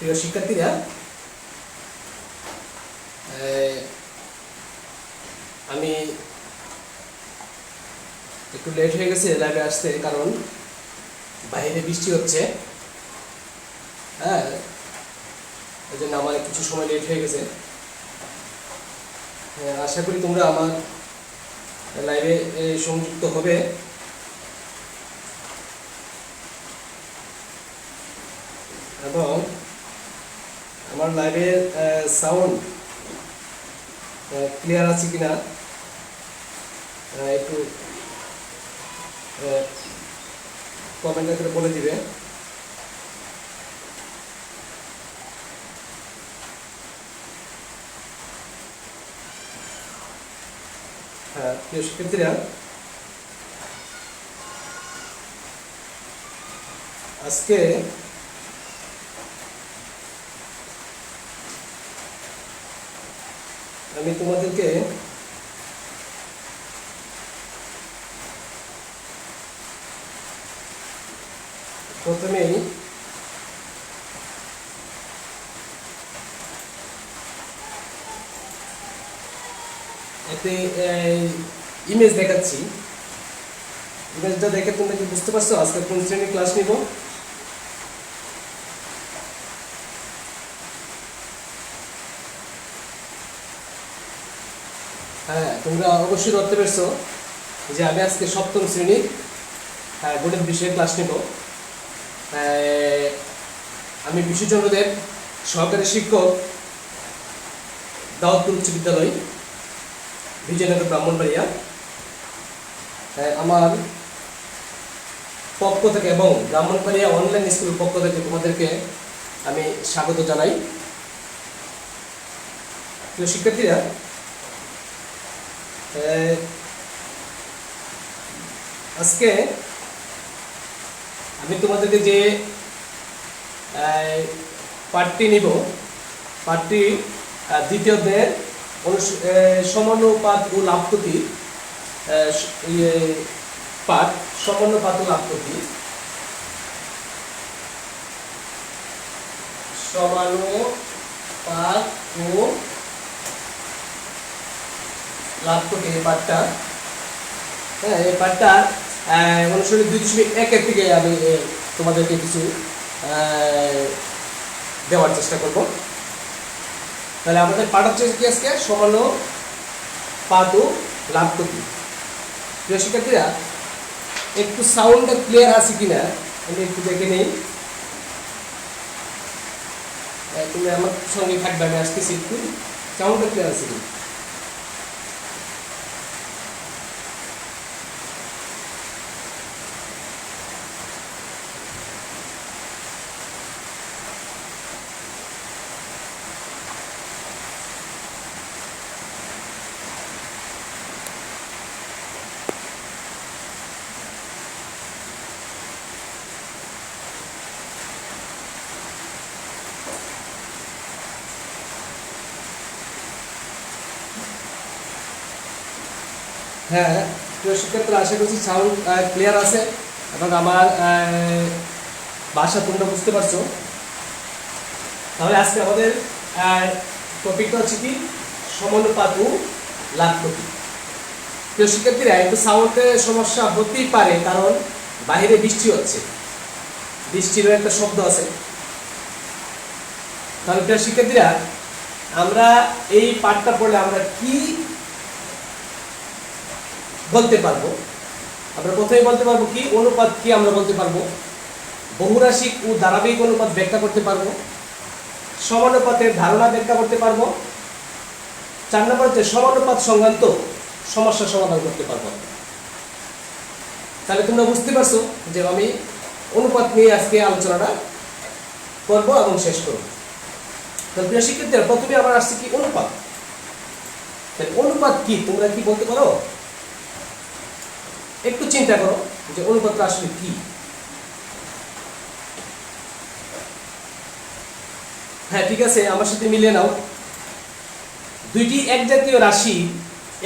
প্রিয় শিক্ষার্থীরা, আমি একটু লেট হয়ে গেছে লাইভে আসতে, কারণ বাইরে বৃষ্টি হচ্ছে। হ্যাঁ, এই জন্য আমার কিছু সময় লেট হয়ে গেছে। আশা করি তোমরা আমার লাইভে সংযুক্ত হবে। এবং আমার লাইভের সাউন্ড ক্লিয়ার আছে কিনা একটু কমেন্ট করে বলে দিবে। হ্যাঁ, প্রিয় শিক্ষার্থীরা, আজকে আমি তোমাদেরকে প্রথমেই একটি ইমেজ দেখাচ্ছি। ইমেজটা দেখে তোমরা কি বুঝতে পারছো আজকে কোন শ্রেণীর ক্লাস নিব? হ্যাঁ, তোমরা অবশ্যই ধরতে পেরেছো যে আমি আজকে সপ্তম শ্রেণীর গণিত বিষয়ে ক্লাস নিব। আমি বিশ্বচন্দ্রদেব সহকারী শিক্ষক, দাউদপুর উচ্চ বিদ্যালয়, বিজয়নগর, ব্রাহ্মণবাড়িয়া। আমার পক্ষ থেকে এবং ব্রাহ্মণবাড়িয়া অনলাইন স্কুলের পক্ষ থেকে তোমাদেরকে আমি স্বাগত জানাই। প্রিয় শিক্ষার্থীরা, আজকে আমি তোমাদেরকে যে পাঠটি নিব, পাঠটি দ্বিতীয় অধ্যায়ের সমানুপাত ও লাভপতি পাঠ, সমানুপাত ও লাভপতি, সমানুপাত ও লাভপতি এই পাঠটা। হ্যাঁ, এই পাঠটা অনুসারে 2.1 থেকে আমি তোমাদেরকে কিছু দেওয়ার চেষ্টা করব। তাহলে আমাদের পাঠ হচ্ছে কি আজকে সমানুপাত ও লাভপতি। প্রিয় শিক্ষার্থীরা, একটু সাউন্ডটা ক্লিয়ার আছে কিনা আমি একটু দেখে নেই। তুমি আমার সঙ্গে থাকবে, আমি আসতেছি। একটু সাউন্ডটা ক্লিয়ার আছে কিনা? হ্যাঁ, প্রিয় শিক্ষার্থীরা, আশা করছি সাউন্ড ক্লিয়ার আছে এবং আমার ভাষা তোমরা বুঝতে পারছো। তাহলে আজকে আমাদের টপিকটা হচ্ছে কি সমানুপাত ও লাভপতি। প্রিয় শিক্ষার্থীরা, একটু সাউন্ডের সমস্যা হতেই পারে, কারণ বাইরে বৃষ্টি হচ্ছে, বৃষ্টিরও একটা শব্দ আছে। তাহলে প্রিয় শিক্ষার্থীরা, আমরা এই পাঠটা পড়লে আমরা কি বলতে পারবো? আমরা প্রথমে বলতে পারবো কি অনুপাত কি, আমরা বলতে পারবো বহুরাশিক ও ধারাবাহিক অনুপাত ব্যাখ্যা করতে পারবো, সমানুপাতের ধারণা ব্যাখ্যা করতে পারবো, 4 নম্বর হচ্ছে সমানুপাত সংক্রান্ত সমস্যা সমাধান করতে পারবো। তাহলে তোমরা বুঝতে পারছো যে আমি অনুপাত নিয়ে আজকে আলোচনাটা করব এবং শেষ করব। তাহলে প্রিয় শিক্ষার্থীরা, প্রথমে আমার আসছে কি অনুপাত। তাহলে অনুপাত কি তোমরা কি বলতে পারো? একটু চিন্তা করো যে অনুপাতটা আসলে কি। হ্যাঁ, ঠিক আছে, আমার সাথে মিলিয়ে নাও। দুইটি এক জাতীয় রাশি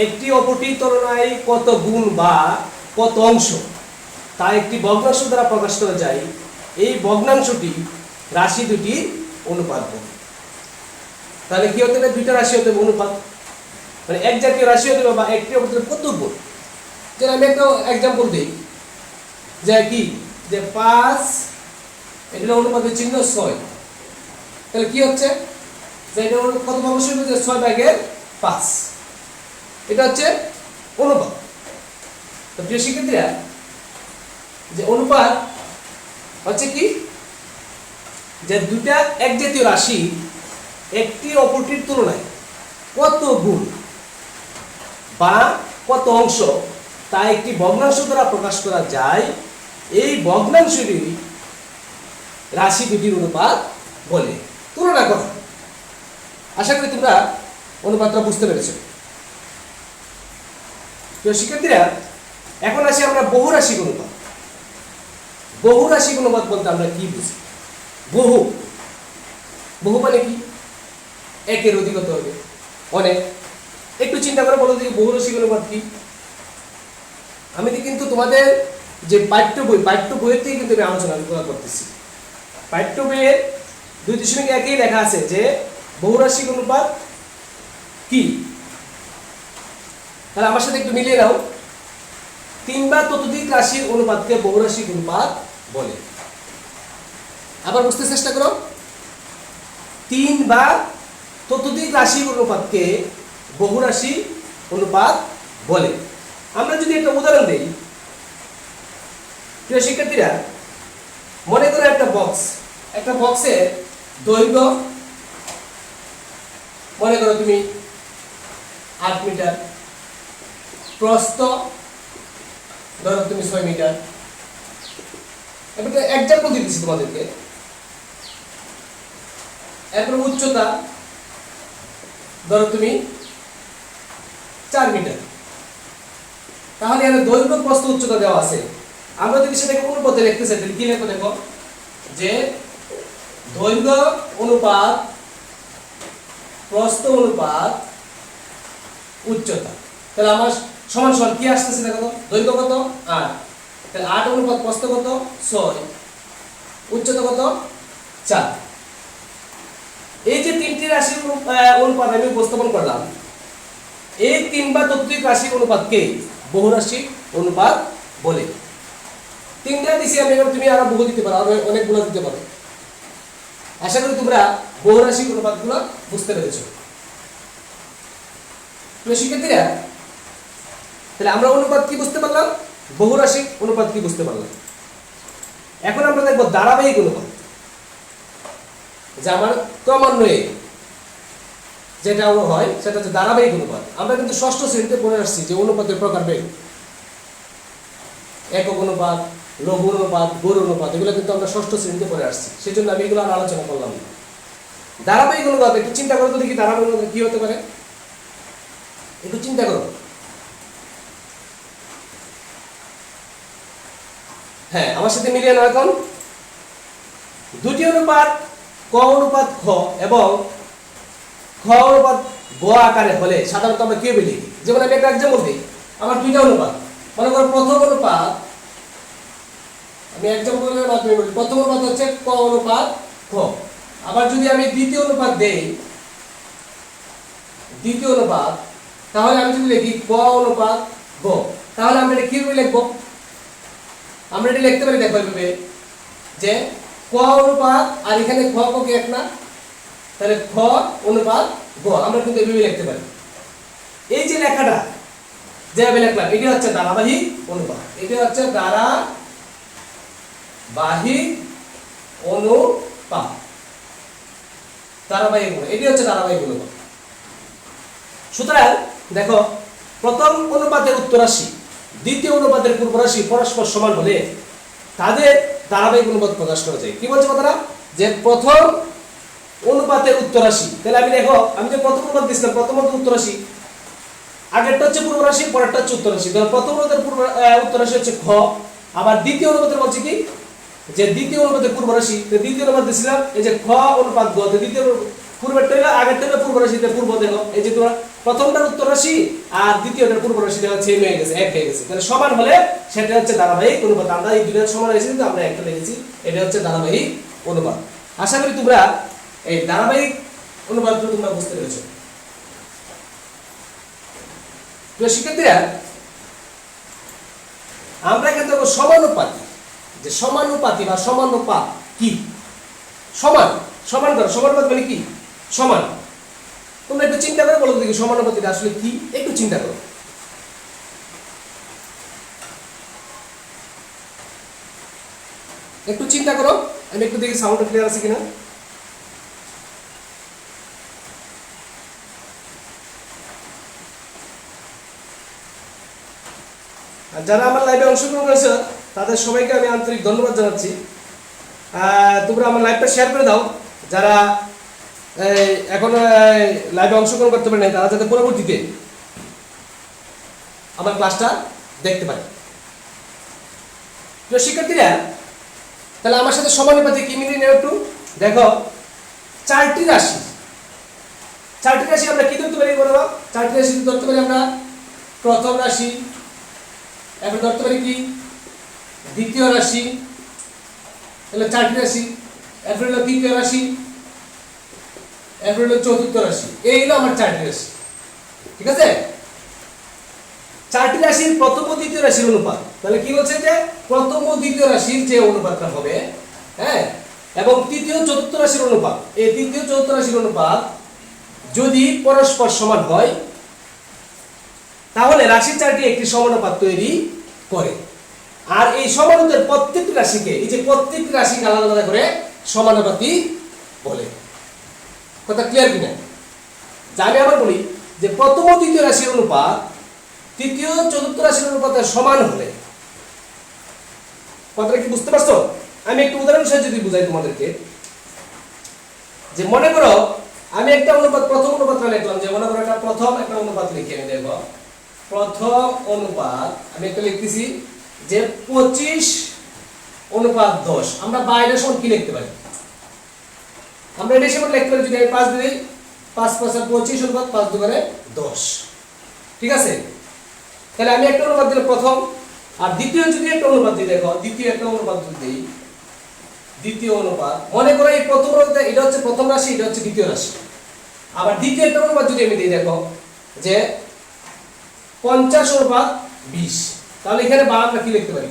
একটি অপরটির তুলনায় কত গুণ বা কত অংশ তা একটি ভগ্নাংশ দ্বারা প্রকাশ করা যায়। এই ভগ্নাংশটি রাশি দুটি অনুপাত বলে। তাহলে কি হতে হবে, দুইটা রাশি হতে হবে অনুপাত, মানে এক জাতীয় রাশি হতে হবে বা একটি অপরের কত গুণ। যেন আমি একটা এক্সাম্পল দিই, যে কি, যে 5 এটা অনুপাতের চিহ্ন 6, তাহলে কি হচ্ছে, যে এটা কত অবশ্যই হবে, যে 6/5, এটা হচ্ছে অনুপাত। তো প্রিয় শিক্ষার্থীরা, যে অনুপাত হচ্ছে কি, যে দুটা এক জাতীয় রাশি একটি অপরটির তুলনায় কত গুণ বা কত অংশ তা একটি ভগ্নাংশ দ্বারা প্রকাশ করা যায়, এই ভগ্নাংশটি রাশি দুটির অনুপাত বলে। তুলনা করা, আশা করি তোমরা অনুপাতটা বুঝতে পেরেছ। তো শিক্ষার্থীরা, এখন আসি আমরা বহুরাশিক অনুপাত। বহুরাশিক অনুপাত বলতে আমরা কি বুঝি? বহু, বহু মানে কি, একের অধিক হতে হবে, অনেক। একটু চিন্তা করে বলো যে বহুরাশিক অনুপাত কি। আমি কিন্তু তোমাদের যে পাঠ্য বইয়ের থেকে কিন্তু আমি আলোচনা করতেছি। পাঠ্য বইয়ের 2.1 লেখা আছে যে বহুরাশিক অনুপাত কি। তাহলে আমার সাথে একটু মিলিয়ে নাও, 3 বা ততোধিক রাশির অনুপাতকে বহুরাশিক অনুপাত বলে। আবার বুঝতে চেষ্টা করো, 3 বা ততোধিক রাশির অনুপাতকে বহুরাশি অনুপাত বলে। আমরা যদি একটা উদাহরণ দেই, প্রিয় শিক্ষার্থীরা, মনে করো একটা বক্সের দৈর্ঘ্য মনে করো তুমি 8 মিটার, প্রস্থ ধরো তুমি 6 মিটার। একটা এক্সাম্পল দিতেছি তোমাদেরকে। এরপর উচ্চতা ধরো তুমি 4 মিটার। তাহলে এখানে দৈর্ঘ্য, প্রস্থ, উচ্চতা দেওয়া আছে। আমরা যদি সেটাকে অনুপাতে লিখতে চাই তাহলে কি লিখবো? দেখো, যে দৈর্ঘ্য অনুপাত প্রস্থ অনুপাত উচ্চতা। তাহলে আমার সমান সমান কি আসতেছে দেখো, দৈর্ঘ্য কত 8, তাহলে 8 অনুপাত প্রস্থ কত 6, উচ্চতা কত 4। এই যে তিনটি রাশির অনুপাত আমি উপস্থাপন করলাম, এই 3 বা ততোধিক রাশির অনুপাতকে বহুরাশিক অনুপাত বলে। 3টা দিছি আমি, তুমি আরো বহু দিতে পারো, অনেকগুলো দিতে পারো। আশা করি তোমরা বহুরাশিক অনুপাতগুলো বুঝতে পেরেছো। প্রিয় শিক্ষার্থীরা, তাহলে আমরা অনুপাত কি বুঝতে পারলাম, বহুরাশিক অনুপাত কি বুঝতে পারলাম। এখন আমরা দেখব ধারাবাহিক অনুপাত, যে আমার ক্রমান্বয়ে যেটা হয় সেটা হচ্ছে ধারাবাহিক অনুপাত। আমরা কিন্তু ষষ্ঠ শ্রেণীতে পড়ে আসছি যে অনুপাতের প্রকারভেদ, একক অনুপাত, লঘু অনুপাত, গৌর অনুপাত, এগুলো কিন্তু আমরা ষষ্ঠ শ্রেণীতে পড়ে আসছি, সেই জন্য আমি এগুলো আর আলোচনা করলাম না। ধারাবাহিক অনুপাত একটু চিন্তা করো তো দেখি, ধারাবাহিক অনুপাত কি হতে পারে, একটু চিন্তা করো। হ্যাঁ, আমার সাথে মিলিয়ে নাও। এখন দুটি অনুপাত ক অনুপাত খ এবং খ অনুপাত গ আকারে হলে সাধারণত আমরা কি বলি, যেমন আমি একটা এক্সাম্পল দিই। আমার দুইটা অনুপাত, মনে করো প্রথম অনুপাত, আমি এক্সাম্পলের মাধ্যমে বলি, প্রথম অনুপাত হচ্ছে ক অনুপাত খ। আবার যদি আমি দ্বিতীয় অনুপাত দেই, দ্বিতীয় অনুপাত, তাহলে আমি যদি লিখি ক অনুপাত গ, তাহলে আমরা এটা কিভাবে লিখবো? আমরা এটা লিখতে পারি দেখো এইভাবে, যে ক অনুপাত আর এখানে খ ক কি এক না, তাহলে খ অনুপাত গ, আমরা কিন্তু এইভাবে লিখতে পারি। এই যে লেখাটা যেভাবে লিখলাম, এটা হচ্ছে ধারাবাহিক অনুপাত, এটা হচ্ছে ধারাবাহিক অনুপাত, ধারাবাহিক অনুপাত, এটি হচ্ছে ধারাবাহিক অনুপাত। সুতরাং দেখো, প্রথম অনুপাতের উত্তর রাশি দ্বিতীয় অনুপাতের পূর্ব রাশি পরস্পর সমান হলে তাদের ধারাবাহিক অনুপাত প্রকাশ করা যায়। কি বলছে কথাটা, যে প্রথম অনুপাতের উত্তর রাশি, তাহলে আমি দেখো, আমি যে প্রথম অনুপাত দিয়েছিলাম, প্রথম উত্তর রাশি, আগেরটা হচ্ছে পূর্ব রাশি, পরেরটা হচ্ছে উত্তর রাশি। ধর প্রথম অনুপাতের উত্তর রাশি হচ্ছে খ, আবার দ্বিতীয় অনুপাতের বলছে কি, যে দ্বিতীয় অনুপাতের পূর্ব রাশি, তো দ্বিতীয় অনুপাত দিয়েছিলাম এই যে খ অনুপাত গ, তো দ্বিতীয় পূর্বেরটা হলো আগেরটা হলো পূর্ব রাশিতে পূর্ব, দেখো এই যে তোমরা প্রথমটার উত্তর রাশি আর দ্বিতীয়টার পূর্ব রাশি সেম হয়ে গেছে, এক হয়ে গেছে। তাহলে সমান হলে সেটা হচ্ছে ধারাবাহিক অনুপাত। আমরা এই দুইটা সমান হয়েছে কিন্তু আমরা একটা লিখেছি, এটা হচ্ছে ধারাবাহিক অনুপাত। আশা করি তোমরা এই ধারাবাহিক অনুপাতটা তোমরা বুঝতে পেরেছো। প্রিয় শিক্ষার্থীরা, আমরা এখানে দেখো সমানুপাতি, যে সমানুপাতি বা সমানুপাত কি? সমান, সমান করো। সমানুপাত মানে কি? সমান। তোমরা একটু চিন্তা করে বলো দেখি সমানুপাতিটা আসলে কি, একটু চিন্তা করো। একটু চিন্তা করো, আমি একটু দেখি সাউন্ডটা ক্লিয়ার আছে কিনা। আর যারা আমার লাইভে অংশগ্রহণ করেছে তাদের সবাইকে আমি আন্তরিক ধন্যবাদ জানাচ্ছি। তোমরা আমার লাইভটা শেয়ার করে দাও, যারা এখন লাইভে অংশগ্রহণ করতে পারে না তারা যাতে পরবর্তীতে আমার ক্লাসটা দেখতে পারে। প্রিয় শিক্ষার্থীরা, তাহলে আমার সাথে সমানুপাতি কি মিলিয়ে নেও একটু দেখো। চারটি রাশি আমরা কি ধরতে পারি বলো? চারটি রাশি ধরতে পারি আমরা প্রথম রাশি, এখন ধরতে পারি কি দ্বিতীয় রাশি, তাহলে চারটি রাশি। এরপর হলো তৃতীয় রাশি, এরপর হলো চতুর্থ রাশি। এই হলো আমার চারটি রাশি, ঠিক আছে? চারটি রাশির প্রথম ও দ্বিতীয় রাশির অনুপাত, তাহলে কি বলছে যে প্রথম ও দ্বিতীয় রাশির যে অনুপাতটা হবে, হ্যাঁ, এবং তৃতীয় চতুর্থ রাশির অনুপাত, এই তৃতীয় চতুর্থ রাশির অনুপাত যদি পরস্পর সমান হয় তাহলে রাশি চারটি একটি সমানুপাত তৈরি করে। আর এই সমানুপাতের প্রত্যেকটি রাশিকে, এই যে প্রত্যেকটি রাশিকে আলাদা আলাদা করে সমানুপাতি বলে। কথা ক্লিয়ার কিনা? আমি আবার বলি যে প্রথম ও দ্বিতীয় রাশির অনুপাত তৃতীয় চতুর্থ রাশির অনুপাতের সমান হলে, কথাটা কি বুঝতে পারছো? আমি একটু উদাহরণ সহ যদি বুঝাই তোমাদেরকে, যে মনে করো আমি একটা অনুপাত, প্রথম অনুপাতটা লিখলাম, যে মনে করো একটা প্রথম একটা অনুপাত লিখে আমি দেখব। প্রথম অনুপাত আমি একটা লিখতেছি যে 25:10। আমরা বাইরে সমান কি লিখতে পারি? আমরা এটা সমান লিখতে পারি যদি আমি 5 দিই, 5 × 25 5 × 10, ঠিক আছে? তাহলে আমি একটা অনুপাত দিলাম প্রথম, আর দ্বিতীয় যদি একটা অনুপাত দিই, দেখো দ্বিতীয় একটা অনুপাত যদি দিই, দ্বিতীয় অনুপাত মনে করো এই প্রথম অনুপাত এটা হচ্ছে প্রথম রাশি, এটা হচ্ছে দ্বিতীয় রাশি। আবার দ্বিতীয় একটা অনুপাত যদি আমি দিই, দেখো যে 50:20, তাহলে এখানে আমরা কি লিখতে পারি?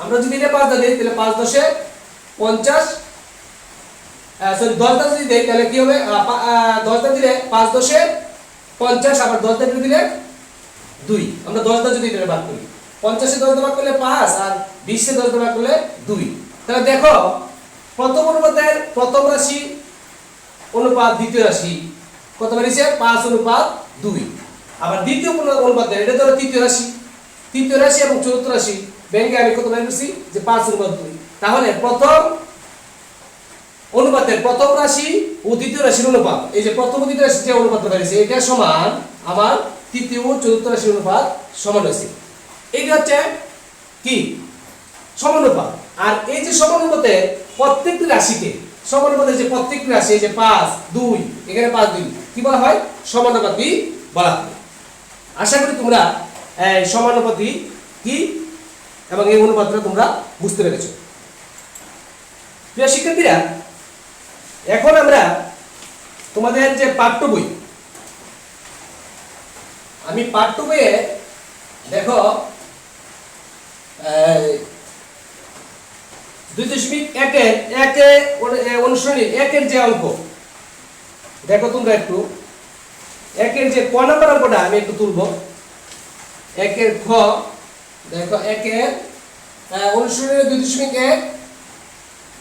আমরা যদি এটা 5 দিই তাহলে 5 × 10 = 50, সরি 10 যদি দেই তাহলে কি হবে? 10 দিলে 5 × 10 = 50, আবার 10 দিলে 2। আমরা 10 যদি এটা ভাগ করি, 50 10 ভাগ করলে 5, আর 20 10 ভাগ করলে 2। তাহলে দেখো প্রথম অনুপাতের প্রথম রাশি অনুপাত দ্বিতীয় রাশি কত বেরিয়েছে? 5:2। আবার দ্বিতীয় অনুপাতের এটা ধরো তৃতীয় রাশি এবং চতুর্থ রাশি ব্যাংকে আমি কত বের করছি? যে 5:2। তাহলে প্রথম অনুপাতের প্রথম রাশি ও দ্বিতীয় রাশির অনুপাত, এই যে প্রথম ও দ্বিতীয় রাশির যে অনুপাতটা বেরিয়েছে এটা সমান আমার তৃতীয় ও চতুর্থ রাশির অনুপাত সমান হয়েছে। এইটা হচ্ছে কি? সমানুপাত। আর এই যে সমানুপাতে প্রত্যেকটি রাশিকে, সমানুপাতের যে প্রত্যেকটি রাশি, এই যে 5 2 এখানে 5 2 কি বলা হয়? সমানুপাতি বলা হয়। আশা করি তোমরা সমানুপাতি কি এবং এই অনুপাতটা তোমরা বুঝতে পেরেছো। প্রিয় শিক্ষার্থীরা, এখন আমরা তোমাদের যে পাঠ্য বই, আমি পাঠ্য বইয়ে দেখো 2.1 অনুশীলনী 1 যে অঙ্ক, দেখো তোমরা একটু 1 যে ক নম্বর অঙ্কটা আমি একটু তুলবো। 1 খ, দেখো 1 অনুশীলনী 2.1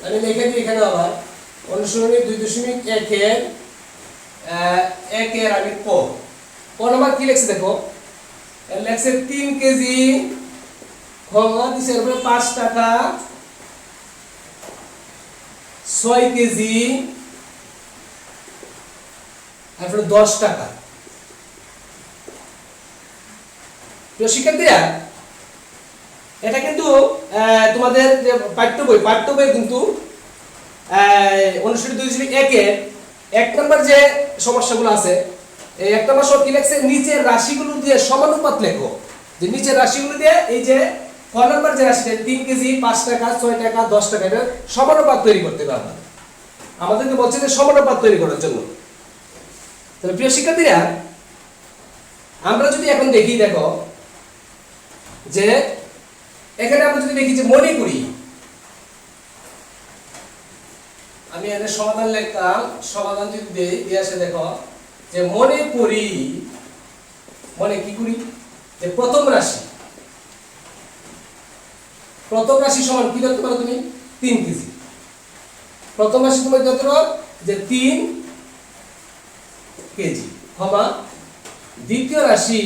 আমি লিখে দিই এখানে। আবার অনুশীলনী 2.1 আমি ক নম্বর কি লিখছে দেখো, লিখছে 3 কেজি, খ দিছে 5 টাকা, 6 কেজি, তারপর 10 টাকা। তো শিক্ষার্থীরা, এটা কিন্তু তোমাদের যে পাঠ্য বই কিন্তু অনুশীলনী 2.1 1 নম্বর যে সমস্যাগুলো আছে, এই 1 নম্বর সব কি লিখছে? নিচের রাশিগুলো দিয়ে সমানুপাত লেখো। যে নিচের রাশিগুলো দিয়ে এই যে ক নম্বর যে রাশিটা 3 কেজি, 5 টাকা, 6 টাকা, 10 টাকা, এটা সমানুপাত তৈরি করতে হবে। আমাদেরকে বলছে যে সমানুপাত তৈরি করার জন্য। তাহলে প্রিয় শিক্ষার্থীরা, আমরা যদি এখন দেখি, দেখো যে এখানে আমরা যদি দেখি যে মনে করি, আমি এখানে সমাধান লিখতাম, সমাধান যদি দিয়ে আসে, দেখো যে মনে করি, মনে কি করি যে প্রথম রাশি সমান কি ধরতে পারো তুমি 3 কেজি। প্রথম রাশি তুমি ধরতে পারো যে 3 কেজি, ক্ষমা দ্বিতীয় রাশি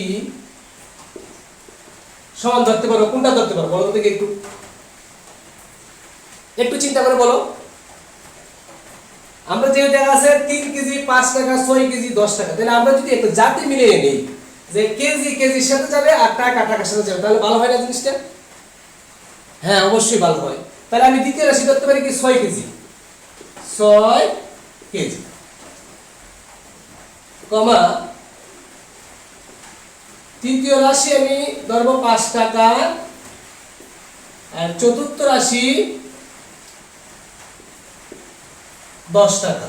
সমান ধরতে পারো, কোনটা ধরতে পারো বলো থেকে একটু চিন্তা করে বলো। আমরা যে দেখা আছে 3 কেজি 5 টাকা, 6 কেজি 10 টাকা, তাহলে আমরা যদি একটু জাতি মিলিয়ে নেই যে কেজি কেজির সাথে যাবে আর টাকা টাকার সাথে যাবে, তাহলে ভালো হয় না জিনিসটা? হ্যাঁ, অবশ্যই ভালো হয়। তাহলে আমি দ্বিতীয় রাশি ধরতে পারি কি 6 কেজি, 6 কেজি, কমা তৃতীয় রাশি আমি ধরবো 5 টাকা, আর চতুর্থ রাশি 10 টাকা।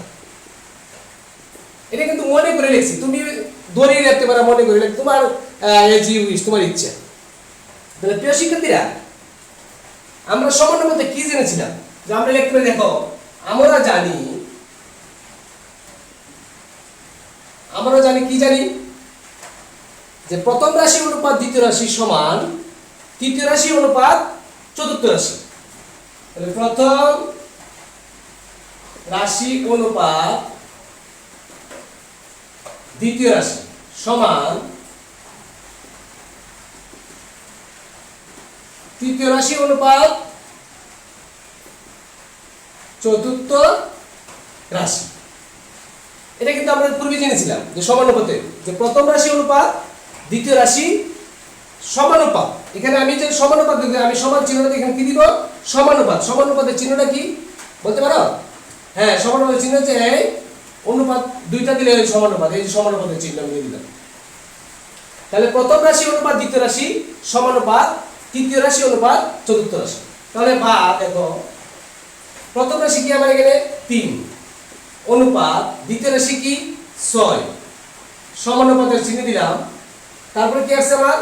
এটা কিন্তু মনে করে লিখছি, তুমি ধরিয়ে রাখতে পারো, মনে করে লিখ, তোমার তোমার ইচ্ছা। তাহলে প্রিয় শিক্ষার্থীরা, আমরা সমানুপাতে কি জেনেছিলাম যে আমরা লিখতে পারি, দেখো আমরা জানি কি জানি যে প্রথম রাশি অনুপাত দ্বিতীয় রাশি সমান তৃতীয় রাশি অনুপাত চতুর্থ রাশি। তাহলে প্রথম রাশি অনুপাত দ্বিতীয় রাশি সমান তৃতীয় রাশি অনুপাত চতুর্থ রাশি। এটা কিন্তু আমরা পূর্বে জেনেছিলাম যে সমানুপাতে, যে প্রথম রাশি অনুপাত দ্বিতীয় রাশি সমানুপাত। এখানে আমি যে সমানুপাত দিই, আমি সমান চিহ্নটা এখানে কি দিব? সমানুপাত। সমানুপাতের চিহ্নটা কি বলতে পারো? হ্যাঁ, সমানুপাতের চিহ্ন হচ্ছে এই অনুপাত, দুইটা দিলে ওই সমানুপাত, এই যে সমানুপাতের চিহ্ন আমি দিয়ে দিলাম। তাহলে প্রথম রাশি অনুপাত দ্বিতীয় রাশি সমানুপাত তৃতীয় রাশি অনুপাত চতুর্থ রাশি। তাহলে বা দেখো প্রথম রাশি কি আমার এখানে 3 অনুপাত দ্বিতীয় রাশি কি 6, সমানুপাতের চিহ্ন দিলাম। তারপরে কি আসছে আমার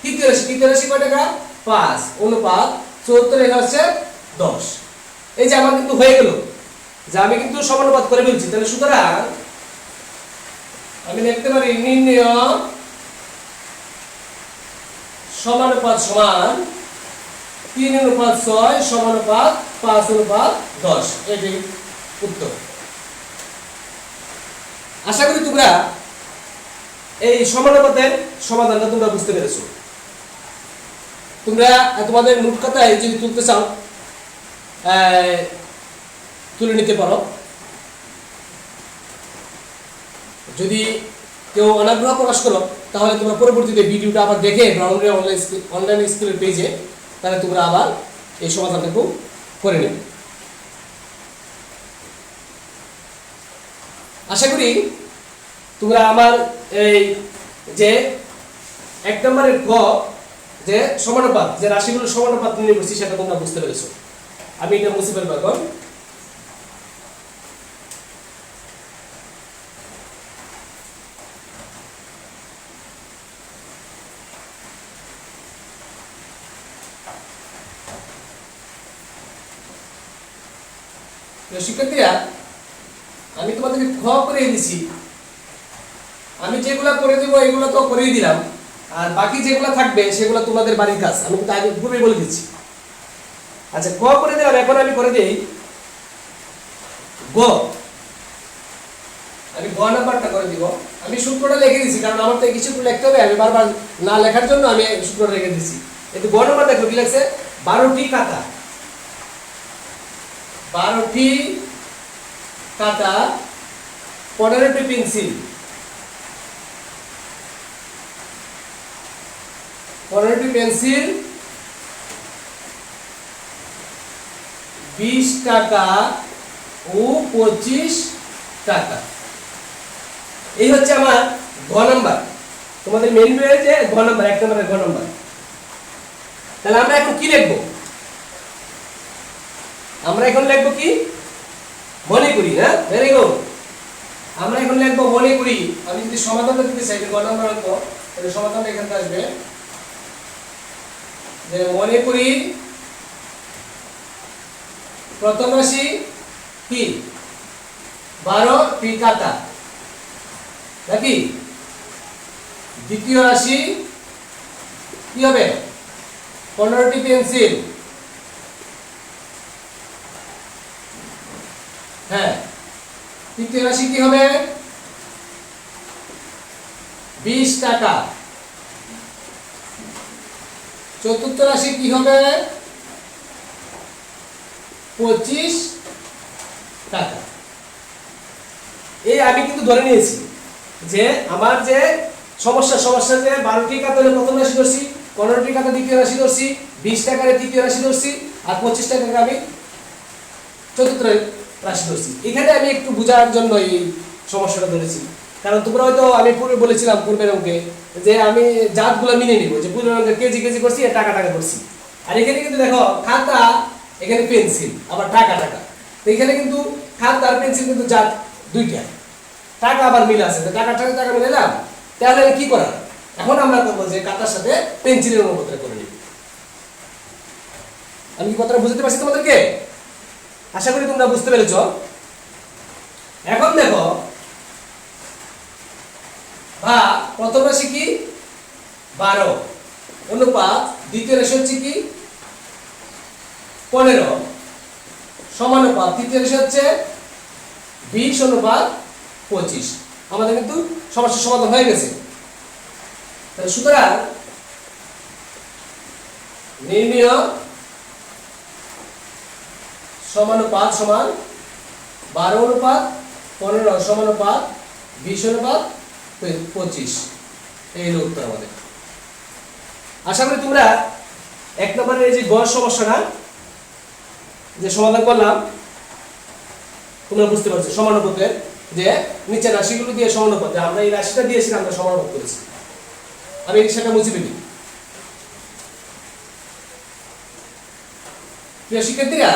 তৃতীয় রাশি কয় টাকা 5 অনুপাত চতুর্থ রেখা হচ্ছে 10। এই যে আমার কিন্তু হয়ে গেল যে আমি কিন্তু সমানুপাত করে ফেলছি। তাহলে সুতরাং আমি লিখতে পারি নির্ণয় সমানুপাত সমান 3:6 সমানুপাত 5:10। এটি উত্তর। আশা করি তোমরা এই সমানুপাতের সমাধানটা তোমরা বুঝতে পেরেছো। তোমরা তোমাদের নোট খাতায় যদি তুলতে চাও তুলে নিতে পারো। যদি কেউ অনাগ্রহ প্রকাশ করো তাহলে তোমরা পরবর্তীতে ভিডিওটা আবার দেখে ব্রাউন্ডারি অনলাইন স্কুলের পেজে তাহলে তোমরা আবার এই সমাধানটুকু করে নেবে। আশা করি তোমরা আমার এই যে 1 নম্বরের গ যে সমানুপাত, যে রাশিগুলোর সমানুপাত নির্ণয় করছি সেটা তোমরা বুঝতে পেরেছো। আমি এটা মুছে ফেলবো এখন। শিক্ষার্থীরা, আমি তোমাদেরকে খ করে দিছি, আমি যেগুলা করে দেবো এগুলো তো করেই দিলাম, আর বাকি যেগুলো থাকবে সেগুলো তোমাদের বাড়ির কাজ, আমি কিন্তু আগে পূর্বে বলে দিচ্ছি। আচ্ছা, ক করে দিলাম, এখন আমি করে দিই গ। আমি গ নাম্বারটা করে দিব। আমি সূত্রটা লিখে দিছি, কারণ আমার তো কিছু লিখতে হবে, আমি বারবার না লেখার জন্য আমি সূত্রটা লিখে দিছি। কিন্তু গ নাম্বার দেখো কি লাগছে, 12টি কাটা, 12টি কাটা, 15টি পেন্সিল, 15টি পেন্সিল, 20 টাকা ও 25 টাকা। এই হচ্ছে আমার ঘ নাম্বার, তোমাদের মেইন বইয়ের যে ঘ নাম্বার, 1 নম্বরের ঘ নাম্বার। তাহলে আমরা এখন কি লিখব? আমরা এখন লিখব কি মনে করি, হ্যাঁ, ভেরি গুড। আমরা এখন লিখবো মনে করি। আমি যদি সমাধানটা দিতে চাই, গ নম্বর অঙ্ক, তাহলে সমাধানটা এখানে আসবে যে মনে করি প্রথম রাশি কি 12টি কাটা, নাকি দ্বিতীয় রাশি কি হবে 15টি পেন্সিল, হ্যাঁ, তৃতীয় রাশি কি হবে 20 টাকা, চতুর্থ রাশি কি হবে 25 টাকা। এই আমি কিন্তু ধরে নিয়েছি যে আমার যে সমস্যা যে 12টি কাতা হলে প্রথম রাশি ধরছি, 15টি কাতা দ্বিতীয় রাশি ধরছি, 20 টাকার তৃতীয় রাশি ধরছি, আর 25 টাকাকে আমি চতুর্থ রাশি ধরছি। এখানে আমি একটু বোঝার জন্য এই সমস্যাটা ধরেছি, কারণ তোমরা হয়তো আমি পূর্বে বলেছিলাম পূর্বের অঙ্কে যে আমি জাতগুলো মিনে নিব, যে পূর্বের অঙ্কে কেজি কেজি করছি আর টাকা টাকা করছি। আর এখানে কিন্তু দেখো খাতা, এখানে পেন্সিল, আবার টাকা টাকা। তো এখানে কিন্তু খাতা আর পেন্সিল কিন্তু জাত দুইটা, টাকা আবার মিল আছে, টাকার সাথে টাকা মিলাইলাম। তাহলে কি করার, এখন আমরা করবো যে খাতার সাথে পেন্সিলের অনুপাতটা করে নিব। আমি কি কথাটা বুঝতে পারছি তোমাদেরকে? আশা করি তোমরা বুঝতে পেরেছ। এখন দেখো বা প্রথম রাশি কি 12 অনুপাত দ্বিতীয় রাশি হচ্ছে কি 15 সমানুপাত তৃতীয় রাশি হচ্ছে 20 অনুপাত 25। আমাদের কিন্তু সমস্যার সমাধান হয়ে গেছে। তাহলে সুতরাং নির্ণয় সমানুপাত সমান 12 অনুপাত 15 সমানুপাত 20 অনুপাত 25। এই হলো উত্তর আমাদের। আশা করি তোমরা এক নম্বরের এই যে গড় সমস্যাটা যে সমাধান করলাম তোমরা বুঝতে পারছো। সমানুপাতের যে নিচের রাশিগুলো দিয়ে সমানুপাত, আমরা এই রাশিটা দিয়েছি, আমরা সমানুপাত করেছি। আমি সেটা মুছে ফেলি। প্রিয় শিক্ষার্থীরা,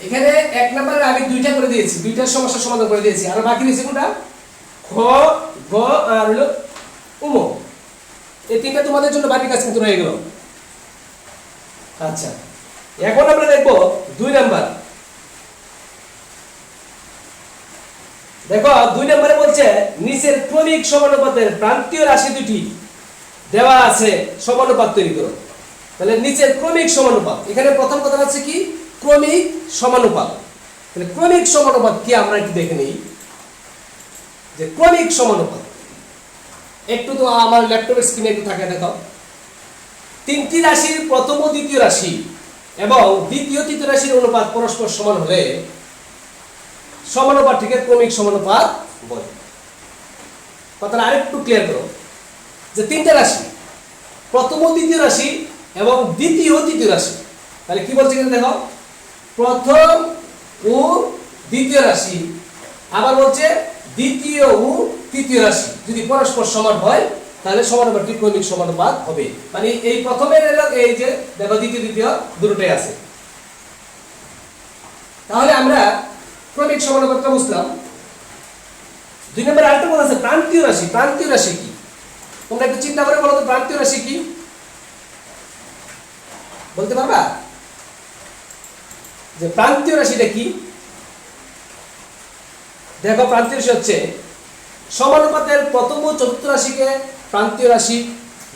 এখানে এক নম্বরে আমি দুইটা করে দিয়েছি, দুইটার সমস্যা সমাধান করে দিয়েছি। আর বাকি রয়েছে কোনটা খ, গ আর হলো উম। এই তিনটা তোমাদের জন্য বাকি কাজ কিন্তু রয়ে গেল। আচ্ছা, এখন আমরা দেখবো 2 নাম্বার। দেখো 2 নম্বরে বলছে নিচের ক্রমিক সমানুপাতের প্রান্তীয় রাশি দুটি দেওয়া আছে, সমানুপাত তৈরি করো। তাহলে নিচের ক্রমিক সমানুপাত, এখানে প্রথম কথা হচ্ছে কি ক্রমিক সমানুপাত। তাহলে ক্রমিক সমানুপাত কি আমরা একটু দেখে নিই যে ক্রমিক সমানুপাত একটু তো আমার ল্যাপটপের স্ক্রিনে একটু থাকে, দেখো তিনটি রাশির প্রথম ও দ্বিতীয় রাশি এবং দ্বিতীয় তৃতীয় রাশির অনুপাত পরস্পর সমান হলে সমানুপাতটিকে ক্রমিক সমানুপাত বলে। কথাটা আরেকটু ক্লিয়ার করো যে তিনটা রাশি প্রথম ও দ্বিতীয় রাশি এবং দ্বিতীয় ও তৃতীয় রাশি, তাহলে কি বলছে এখানে দেখো প্রথম ও দ্বিতীয় রাশি, আবার বলছে দ্বিতীয় ও তৃতীয় রাশি যদি পরস্পর সমান হয় তাহলে সমানুপাতটি ক্রমিক সমানুপাত হবে। মানে এই প্রথমের এই যে দেখো দ্বিতীয় তৃতীয় দুটোই আছে, তাহলে আমরা ক্রমিক সমানুপাতটা বুঝলাম। 2 নম্বরে আরেকটা কথা আছে প্রান্তীয় রাশি। প্রান্তীয় রাশি কি তোমরা একটু চিন্তা করে বলো তো, প্রান্তীয় রাশি কি বলতে পারবা? যে প্রান্তীয় রাশিটা কি? দেখো প্রান্তীয় রাশি হচ্ছে সমানুপাতের প্রথম ও চতুর্থ রাশিকে প্রান্তীয় রাশি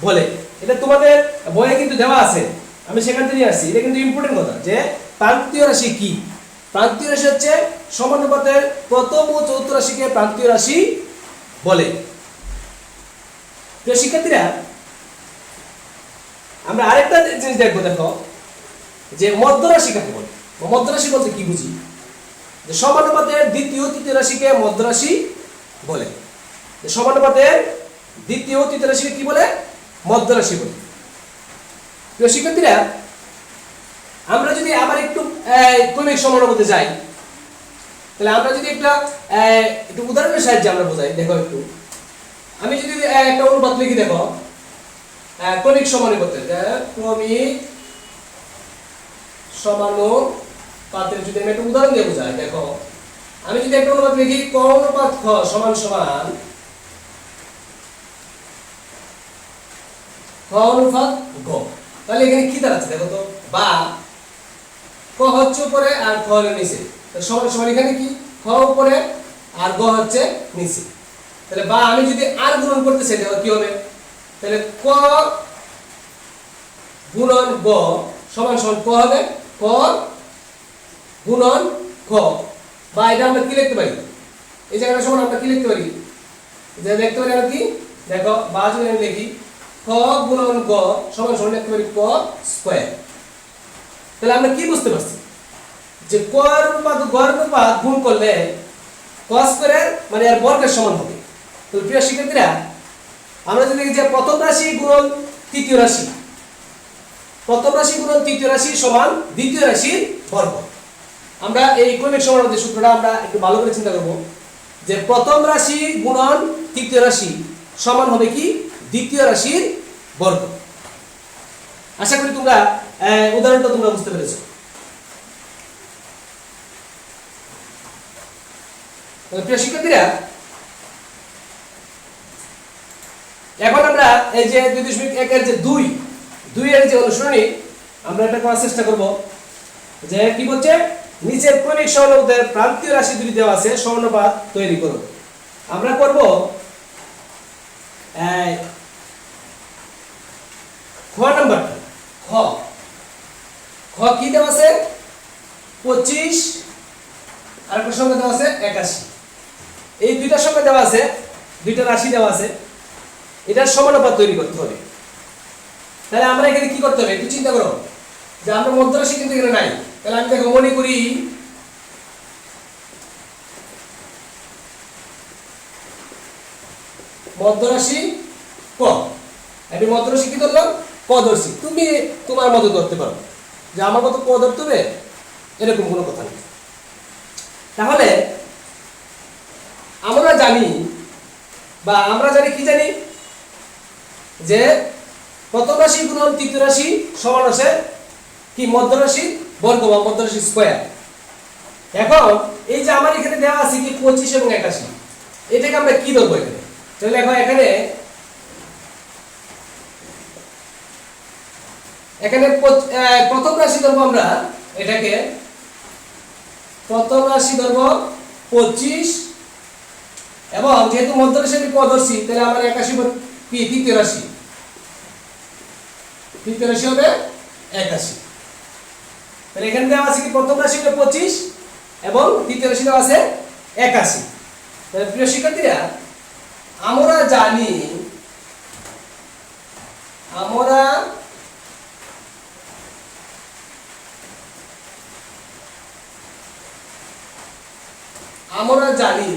বলে। এটা তোমাদের বইয়ে কিন্তু দেওয়া আছে, আমি সেখান থেকে নিয়ে আসছি। এটা কিন্তু ইম্পর্টেন্ট কথা যে প্রান্তীয় রাশি কি। প্রান্তীয় রাশি হচ্ছে সমানুপাতের প্রথম ও চতুর্থ রাশিকে প্রান্তীয় রাশি বলে। প্রিয় শিক্ষার্থীরা, আমরা আরেকটা জিনিস দেখবো। দেখো যে মধ্যরাশি কাকে বলে। মধ্যরাশি বলতে কি বুঝি? যে সমানুপাতের দ্বিতীয় তৃতীয় রাশিকে মধ্যরাশি বলে। সমানুপাতের দ্বিতীয় তৃতীয় রাশিকে কি বলে? মধ্যরাশি বলে। প্রিয় শিক্ষার্থীরা, আমরা যদি আবার একটু ক্রমিক সমানুপাতে যাই, তাহলে আমরা যদি একটু উদাহরণের সাহায্যে আমরা বোঝাই। দেখো একটু, আমি যদি একটা অনুপাত লিখি, দেখো ক্রমিক সমানুপাতে, ক্রমিক সমানুপাত অনুপাতের যদি আমি একটা উদাহরণ দিয়ে বোঝাই, দেখো আমি যদি একটা অনুপাত লিখি ক অনুপাত খ সমান সমান খ অনুপাত গ, তাহলে এখানে কি দাঁড়াচ্ছে দেখো তো, বা ক হচ্ছে উপরে আর খ হলো নিচে, সমান সমান এখানে কি খ উপরে আর গ হচ্ছে নিচে, তাহলে বা আমি যদি আর গুণন করতে চাই তাহলে কি হবে, তাহলে ক গুণন গ সমান সমান ক হবে ক গুণন খ, বা এটা আমরা কি লিখতে পারি, এই জায়গাটা সমান আমরা কি লিখতে পারি, যে লিখতে পারি আর কি, দেখো বা যদি আমি লিখি ক গুণন গ সমান সমান লিখতে পারি ক স্কয়ার। তাহলে আমরা কি বুঝতে পারছি যে ক এর অনুপাত গ এর অনুপাত গুণ করলে ক স্কয়ারের মানে এর বর্গের সমান হবে। তো প্রিয় শিক্ষার্থীরা, আমরা যদি দেখি যে প্রথম রাশি গুণন তৃতীয় রাশি, প্রথম রাশি গুণন তৃতীয় রাশি সমান দ্বিতীয় রাশির বর্গ। আমরা এই ক্রমিক সমানুপাতিক সূত্রটা আমরা একটু ভালো করে চিন্তা করব, যে প্রথম রাশি গুণন তৃতীয় রাশি সমান হবে কি দ্বিতীয় রাশির বর্গ। আশা করি তোমরা উদাহরণটা তোমরা বুঝতে পেরেছো। প্রিয় শিক্ষার্থীরা, এখন আমরা এই যে 2.1 এর যে 2 এর যে অনুসরণী আমরা এটা করার চেষ্টা করব, যে কি বলছে নিচের ক্রমিক সমানুপাতের প্রান্তীয় রাশি দুটি দেওয়া আছে, সমানুপাত তৈরি করো। আমরা করব খ নাম্বারটা, খ খ কি দেওয়া আছে 25 আর একটা সংখ্যা দেওয়া আছে 81, এই দুইটা সংখ্যা দেওয়া আছে, দুইটা রাশি দেওয়া আছে, এটার সমানুপাত তৈরি করতে হবে। তাহলে আমরা এখানে কি করতে হবে একটু চিন্তা করো, যে আমরা মধ্য রাশি কিন্তু এখানে নাই, তাহলে আমি দেখো মনে করি মধ্য রাশি ক, আমি মধ্য রাশি কি ধরলাম ক ধরছি, তুমি তোমার মতো ধরতে পারো, যে আমার মতো ক ধরতে হবে এরকম কোনো কথা নেই। তাহলে আমরা জানি, বা আমরা জানি কি জানি, যে প্রথম রাশি গুণন তৃতীয় রাশি সমান আছে কি মধ্য রাশি বর্গ বা মধ্য রাশি স্কয়ার। এখন এই যে আমার এখানে দেওয়া আছে কি 25 এবং 81, এটাকে আমরা কি ধরবো এখানে, তাহলে এখন এখানে প্রথম রাশি ধরবো আমরা, এটাকে প্রথম রাশি ধরবো 25, এবং যেহেতু মধ্য রাশি আমি ক ধরছি তাহলে আমার 81 কি তৃতীয় রাশি হবে 81। তাহলে এখানে দেওয়া আছে কি প্রথম রাশি হলো 25 এবং তৃতীয় রাশি দেওয়া আছে 81। তাহলে প্রিয় শিক্ষার্থীরা, আমরা জানি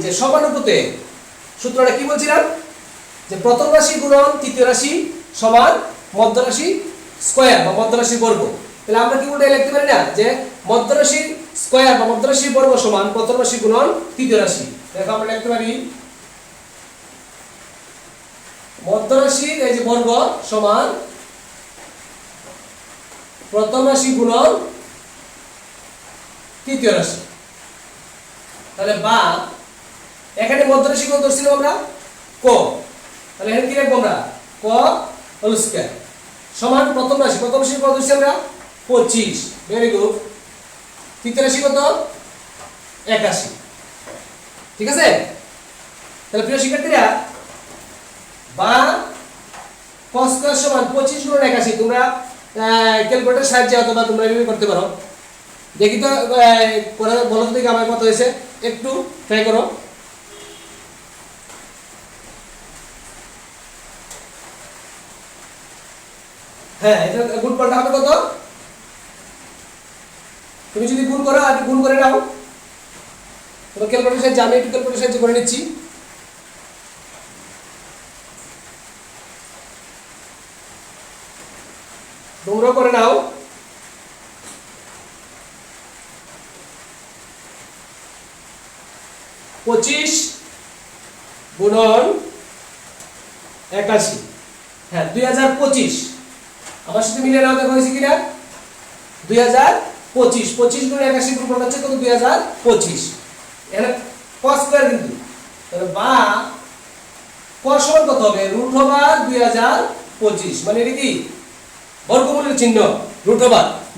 যে সমানুপাতে সূত্রটা কি বলছিলাম, যে প্রথম রাশি গুণন তৃতীয় রাশি সমান মধ্য রাশি স্কয়ার বা মধ্য রাশি বর্গ। তাহলে আমরা কি উল্টে লিখতে পারি না, যে মধ্য রাশি স্কয়ার বা মধ্য রাশি বর্গ সমান প্রথম রাশি গুণন তৃতীয় রাশি। দেখো আমরা লিখতে পারি মধ্য রাশির এই যে বর্গ সমান প্রথম রাশি গুণন তৃতীয় রাশি। তাহলে বা এখানে মধ্য রাশি কত ধরছিলাম আমরা ক, তাহলে এখানে কি লিখবো আমরা ক হোল স্কয়ার সমান প্রথম রাশি কত ধরছি আমরা 25, ভেরি গুড, তৃতীয় রাশি কত 81, ঠিক আছে। তাহলে প্রিয় শিক্ষার্থীরা, বা cos স্কয়ার সমান 25 গুণ 81, তোমরা ক্যালকুলেটর সাহায্যে অথবা তোমরা এভাবে করতে পারো। দেখি তো করে বলো তো দেখি আমার কত হয়েছে, একটু ট্রাই করো। হ্যাঁ, এটা গুণ করতে হবে কত, তুমি যদি গুণ করো আর গুণ করে নাও, তোমার ক্যালকুলেটর সাহায্যে, আমি একটু ক্যালকুলেটর সাহায্যে করে নিচ্ছি। তোমরাও করে নাও। পঁচিশ গুণন 81, হ্যাঁ 2025, আমার সাথে মিলে নাও, দেখো হয়েছে কিনা 2025। 25 25 গুণ 81 গুণ হচ্ছে কত 2025 এখানে cos স্কয়ার কিন্তু তাহলে বা cos সমান কত হবে √2025 মানে এটা কি বর্গমূলের চিহ্ন √,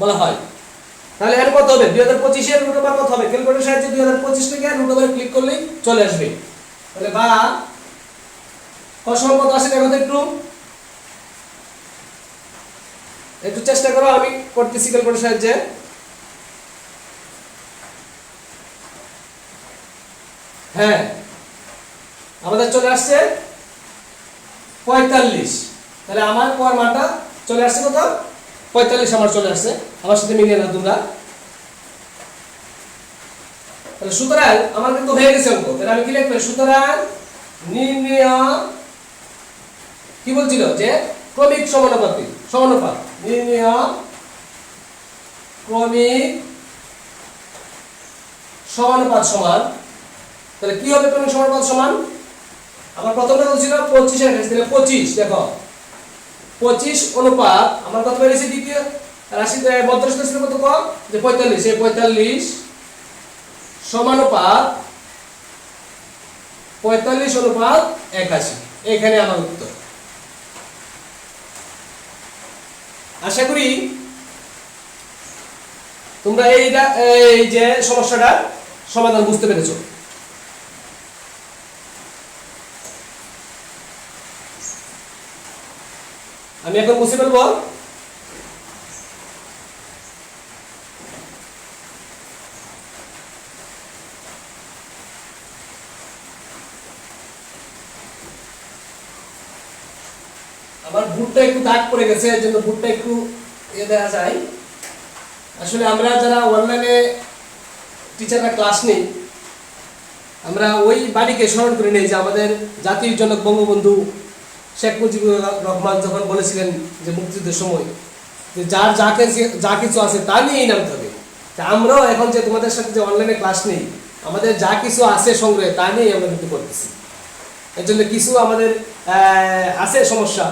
বলা হয়। তাহলে এর কত হবে 2025 এর √, কত হবে ক্যালকুলেটরের সাহায্যে 2025 টাকে √, ক্লিক করলেই চলে আসবে। তাহলে বা cos সমান কত আসে দেখো তো একটু চেষ্টা করো, আমি করতেছি ক্যালকুলেটরের সাহায্যে। হ্যাঁ আমাদের চলে আসছে 45। তাহলে আমার কোয়ার মানটা চলে আসছে কত 45 আমার চলে আসছে, আমার সাথে মিলিয়ে না তোমরা। তাহলে সুতরাং আমার কিন্তু হয়ে গেছে অঙ্ক। তাহলে আমি কি লিখব সুতরাং নির্ণয় কি বলছিল যে ক্রমিক সমানুপাত নির্ণয় ক্রমিক সমানুপাত সমান। তাহলে কি হবে ক্রমিক সমানুপাত সমান? আমার প্রথমটা বলছিল 25 এর কাছে, তাহলে 25 দেখো 25 অনুপাত আমার কত বেরিয়েছে দ্বিতীয় রাশিতে মধ্যরাশিতে ছিল কত যে 45, এই 45 সমানুপাত 45 অনুপাত 81, এখানে আমার উত্তর। আশা করি তোমরা এই যে সমস্যাটা সমাধান বুঝতে পেরেছো। আমি এখন মুছে ফেলবো। আমার বুটটা একটু দাগ পড়ে গেছে, এর জন্য বুটটা একটু দেওয়া যায়। আসলে আমরা যারা অনলাইনে টিচাররা ক্লাস নেই, আমরা ওই বাড়িকে স্মরণ করে নেই যে আমাদের জাতির জনক বঙ্গবন্ধু শেখ মুজিবুর রহমান যখন বলেছিলেন যে মুক্তিযুদ্ধের সময় যে যার যা কিছু আছে তা নিয়েই নামতে হবে। তা আমরাও এখন যে তোমাদের সাথে যে অনলাইনে ক্লাস নেই, আমাদের যা কিছু আছে সংগ্রহে তা নিয়েই আমরা কিন্তু করতেছি। এর জন্য কিছু আমাদের আছে সমস্যা,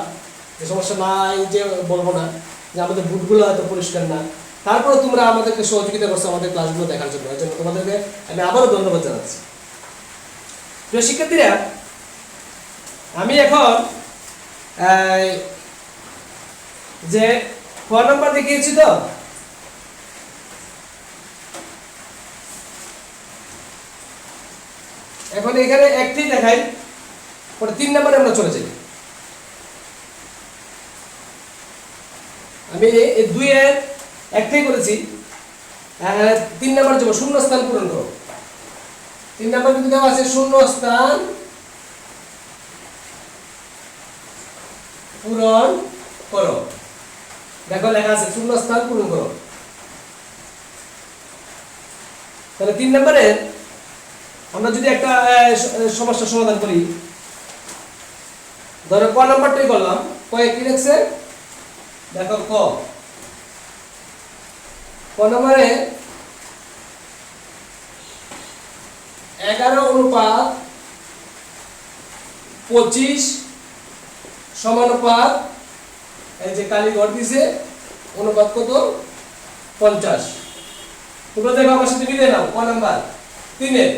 যে সমস্যা নাই যে বলবো না, যে আমাদের বুটগুলো হয়তো পরিষ্কার না, তারপরে তোমরা আমাদেরকে সহযোগিতা করছো আমাদের ক্লাসগুলো দেখার জন্য। এর জন্য তোমাদেরকে আমি আবারও ধন্যবাদ জানাচ্ছি। প্রিয় শিক্ষার্থীরা, আমি এখন যে ফোন নাম্বার দেখিয়েছি তো, এখন এখানে একটি দেখাই, পরে 3 নম্বরে আমরা চলে যাই। আমি এই 2 এর একটাই করেছি, 3 নম্বর যাব শূন্য স্থান পূরণ করো। 3 নম্বর কিন্তু দেওয়া আছে শূন্য স্থান পূরণ করো। দেখো লেখা আছে শূন্য স্থান পূরণ করো। তাহলে 3 নম্বরে আমরা যদি একটা সমস্যার সমাধান করি, ধরো ক নাম্বারটাই করলাম, কয়ে কি লিখছে দেখো ক নম্বরে 11 অনুপাত 25 সমানুপাত, এই যে কালীঘর দিছে অনুপাত কত 50। তোমরা দেখো আমার সাথে মিলিয়ে নাও ক নাম্বার 3 এর,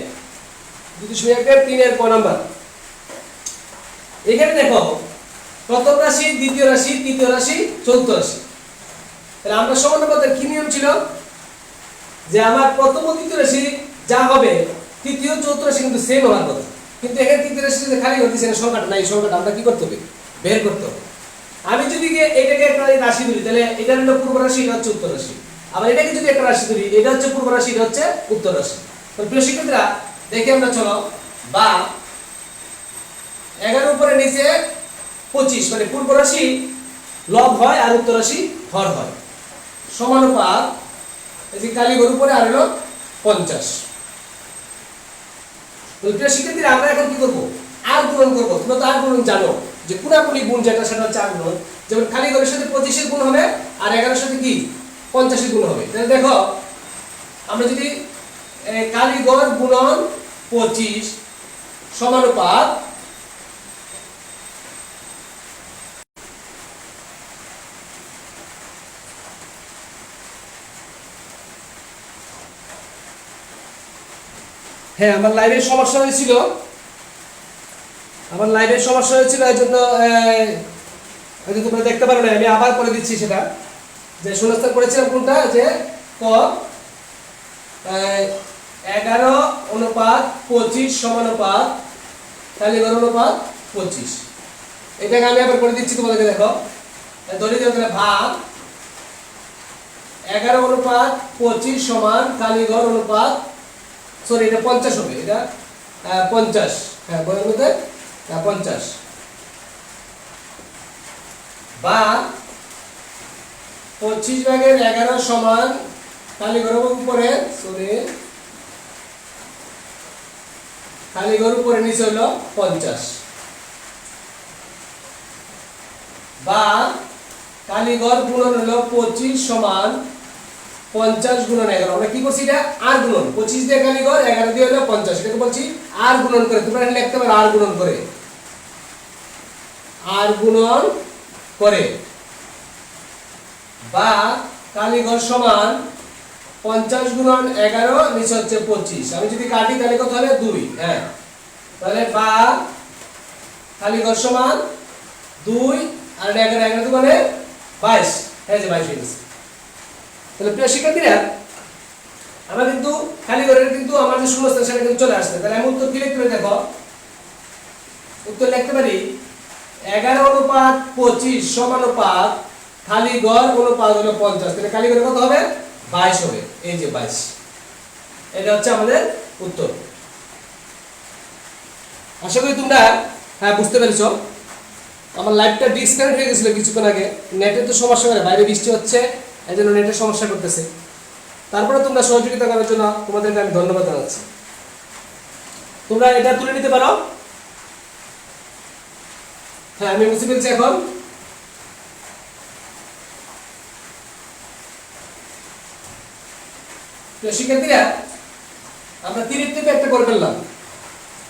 যদি 3 এর ক নাম্বার। এখানে দেখো প্রথম রাশি, দ্বিতীয় রাশি, তৃতীয় রাশি, চতুর্থ রাশি। তাহলে আমরা সমানুপাতের কি নিয়ম ছিল যে আমার প্রথম ও তৃতীয় রাশি যা হবে তৃতীয় চতুর্থ রাশি কিন্তু সেম হওয়ার কথা, কিন্তু এখানে তৃতীয় রাশি যদি খালি হতেছে না, সংখ্যাটা নাই, সংখ্যাটা আমরা কি করতে হবে বের করতে হবে। আমি যদি এটাকে একটা রাশি ধরি, তাহলে এটা হলো পূর্ব রাশি, এটা হচ্ছে উত্তর রাশি। আবার এটাকে যদি একটা রাশি ধরি, এটা হচ্ছে পূর্ব রাশি, এটা হচ্ছে উত্তর রাশি। তো প্রিয় শিক্ষার্থীরা দেখে আমরা চলো, বা 11 উপরে নিচে 25 মানে পূর্ব রাশি লব হয় আর উত্তর রাশি হর হয়, সমানুপাত এই যে কালীঘর উপরে আর হলো 50। প্রিয় শিক্ষার্থীরা আমরা এখন কি করবো আর গুণন করবো। তোমরা তো আর গুণন জানো যে পুরাপুরি গুণ যেটা সেটা হচ্ছে আর গুণন। যেমন কালীঘরের সাথে 25 এর গুণ হবে আর 11 সাথে কি 50 এর গুণ হবে। তাহলে দেখো আমরা যদি কালীঘর গুণন 25 সমানুপাত হ্যাঁ, আমার লাইভের সমস্যা হয়েছিল, এই জন্য হয়তো তোমরা দেখতে পারো না, আমি আবার করে দিচ্ছি সেটা। যে শূন্যস্থান করেছিলাম কোনটা, যে ক 11:25 সমানুপাত খালি ঘর অনুপাত 25। এটাকে আমি আবার করে দিচ্ছি তোমাদেরকে, দেখো ধরে দিও তাহলে ভাগ 11:25 সমান খালি ঘর অনুপাত, সরি এটা 50 হবে, এটা 50, হ্যাঁ বইয়ের মধ্যে 50, বা 25/11 সমান খালি ঘর উপরে, সরি খালি ঘর উপরে নিচে হলো 50, বা খালি ঘর গুণন হলো 25 সমান 50 গুণন 11। আমরা কি করছি, এটা আর গুণন, 25 দিয়ে খালি ঘর, 11 দিয়ে হলো 50, এটাকে বলছি আর গুণন করে। তোমরা এটা লিখতে পারো আর গুণন করে, আর গুণন করে, বা খালি ঘর সমান 50 গুণন 11 নিচে হচ্ছে 25। আমি যদি কাটি তাহলে কত হবে 2, হ্যাঁ তাহলে বা খালি ঘর সমান 2 আর 11 দুগুণে 22, এই যে 22 হয়ে গেছে। তাহলে প্রিয় শিক্ষার্থীরা, আমরা কিন্তু খালি ঘরের কিন্তু আমার যে শূন্যস্থান সেটা কিন্তু চলে আসছে। তাহলে আমি উত্তর কি লিখতে পারি, দেখো উত্তর লিখতে পারি 11:25 সমানুপাত খালি ঘর অনুপাত হলো 50। তাহলে খালি ঘরে কত হবে, 22 হবে, এই যে 22। এটা হচ্ছে আমাদের উত্তর। আশা করি তোমরা হ্যাঁ বুঝতে পেরেছো। আমার লাইভটা ডিসকানেক্ট হয়ে গেছিল কিছুক্ষণ আগে, নেটের তো সমস্যা করে, বাইরে বৃষ্টি হচ্ছে এই জন্য নেটের সমস্যা করতেছে। তারপরে তোমরা সহযোগিতা করার জন্য তোমাদেরকে আমি ধন্যবাদ জানাচ্ছি। তোমরা এটা তুলে নিতে পারো। হ্যাঁ আমি বুঝতে পেরেছি এখন। শিক্ষার্থীরা, আমরা 3 থেকে একটা করে ফেললাম,